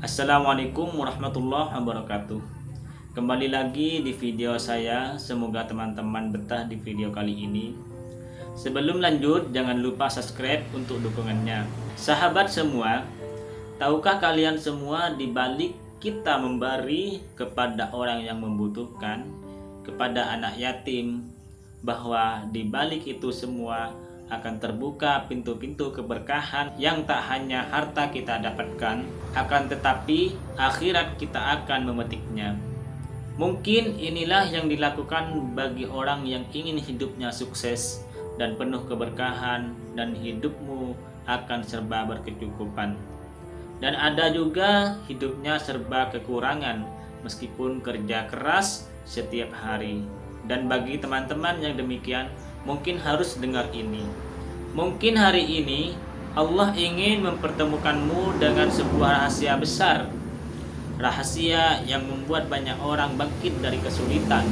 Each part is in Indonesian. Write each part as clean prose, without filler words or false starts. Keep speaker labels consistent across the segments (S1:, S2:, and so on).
S1: Assalamualaikum warahmatullahi wabarakatuh. Kembali lagi di video saya. Semoga teman-teman betah di video kali ini. Sebelum lanjut, jangan lupa subscribe untuk dukungannya. Sahabat semua, tahukah kalian semua, di balik kita memberi kepada orang yang membutuhkan, kepada anak yatim, bahwa di balik itu semua akan terbuka pintu-pintu keberkahan yang tak hanya harta kita dapatkan, akan tetapi akhirat kita akan memetiknya. Mungkin inilah yang dilakukan bagi orang yang ingin hidupnya sukses dan penuh keberkahan, dan hidupmu akan serba berkecukupan. Dan ada juga hidupnya serba kekurangan meskipun kerja keras setiap hari. Dan bagi teman-teman yang demikian, mungkin harus dengar ini. Mungkin hari ini Allah ingin mempertemukanmu dengan sebuah rahasia besar. Rahasia yang membuat banyak orang bangkit dari kesulitan,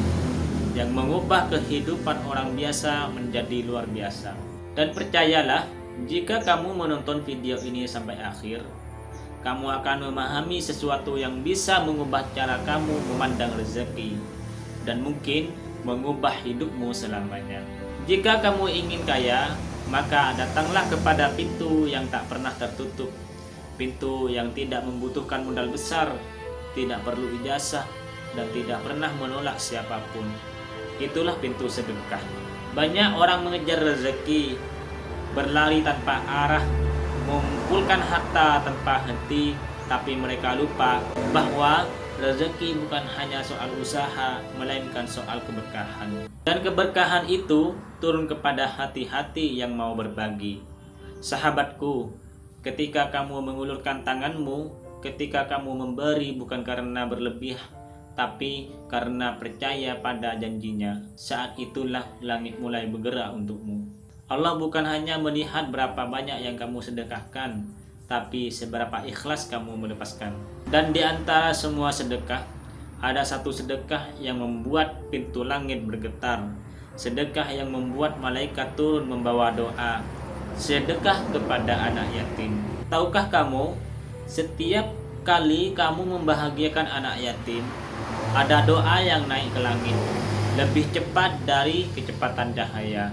S1: yang mengubah kehidupan orang biasa menjadi luar biasa. Dan percayalah, jika kamu menonton video ini sampai akhir, kamu akan memahami sesuatu yang bisa mengubah cara kamu memandang rezeki, dan mungkin mengubah hidupmu selamanya. Jika kamu ingin kaya, maka datanglah kepada pintu yang tak pernah tertutup, pintu yang tidak membutuhkan modal besar, tidak perlu ijazah, dan tidak pernah menolak siapapun. Itulah pintu sedekah. Banyak orang mengejar rezeki, berlari tanpa arah, mengumpulkan harta tanpa henti, tapi mereka lupa bahwa rezeki bukan hanya soal usaha, melainkan soal keberkahan. Dan keberkahan itu turun kepada hati-hati yang mau berbagi. Sahabatku, ketika kamu mengulurkan tanganmu, ketika kamu memberi bukan karena berlebih, tapi karena percaya pada janjinya, saat itulah langit mulai bergerak untukmu. Allah bukan hanya melihat berapa banyak yang kamu sedekahkan, tapi seberapa ikhlas kamu melepaskan. Dan di antara semua sedekah, ada satu sedekah yang membuat pintu langit bergetar. Sedekah yang membuat malaikat turun membawa doa. Sedekah kepada anak yatim. Tahukah kamu, setiap kali kamu membahagiakan anak yatim, ada doa yang naik ke langit, lebih cepat dari kecepatan cahaya.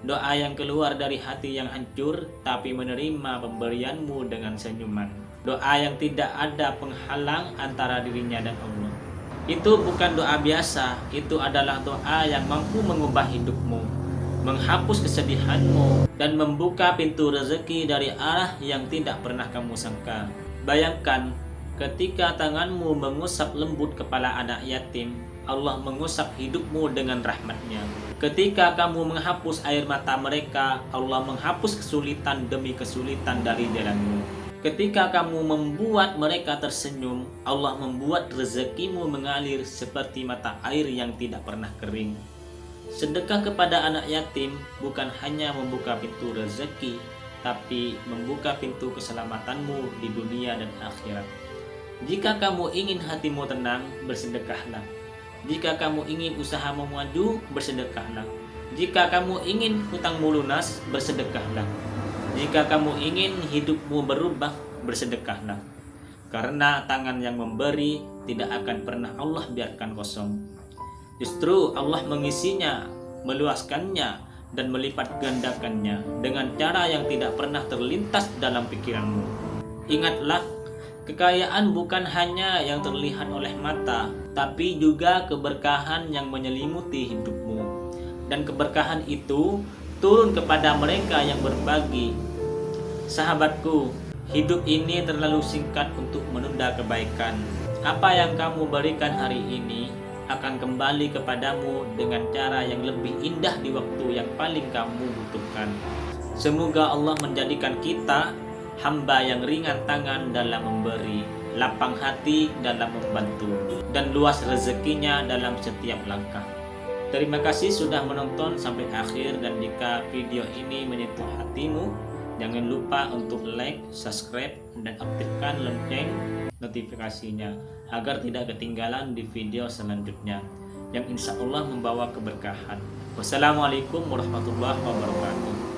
S1: Doa yang keluar dari hati yang hancur, tapi menerima pemberianmu dengan senyuman. Doa yang tidak ada penghalang antara dirinya dan Allah. Itu bukan doa biasa, itu adalah doa yang mampu mengubah hidupmu, menghapus kesedihanmu, dan membuka pintu rezeki dari arah yang tidak pernah kamu sangka. Bayangkan, ketika tanganmu mengusap lembut kepala anak yatim, Allah mengusap hidupmu dengan rahmat-Nya. Ketika kamu menghapus air mata mereka, Allah menghapus kesulitan demi kesulitan dari jalanmu. Ketika kamu membuat mereka tersenyum, Allah membuat rezekimu mengalir seperti mata air yang tidak pernah kering. Sedekah kepada anak yatim bukan hanya membuka pintu rezeki, tapi membuka pintu keselamatanmu di dunia dan akhirat. Jika kamu ingin hatimu tenang, bersedekahlah. Jika kamu ingin usahamu maju, bersedekahlah. Jika kamu ingin hutangmu lunas, bersedekahlah. Jika kamu ingin hidupmu berubah, bersedekahlah. Karena tangan yang memberi tidak akan pernah Allah biarkan kosong. Justru Allah mengisinya, meluaskannya, dan melipat gandakannya dengan cara yang tidak pernah terlintas dalam pikiranmu. Ingatlah, kekayaan bukan hanya yang terlihat oleh mata, tapi juga keberkahan yang menyelimuti hidupmu. Dan keberkahan itu turun kepada mereka yang berbagi. Sahabatku, hidup ini terlalu singkat untuk menunda kebaikan. Apa yang kamu berikan hari ini akan kembali kepadamu dengan cara yang lebih indah di waktu yang paling kamu butuhkan. Semoga Allah menjadikan kita hamba yang ringan tangan dalam memberi, lapang hati dalam membantu, dan luas rezekinya dalam setiap langkah. Terima kasih sudah menonton sampai akhir, dan jika video ini menyentuh hatimu, jangan lupa untuk like, subscribe, dan aktifkan lonceng notifikasinya agar tidak ketinggalan di video selanjutnya yang insya Allah membawa keberkahan. Wassalamualaikum warahmatullahi wabarakatuh.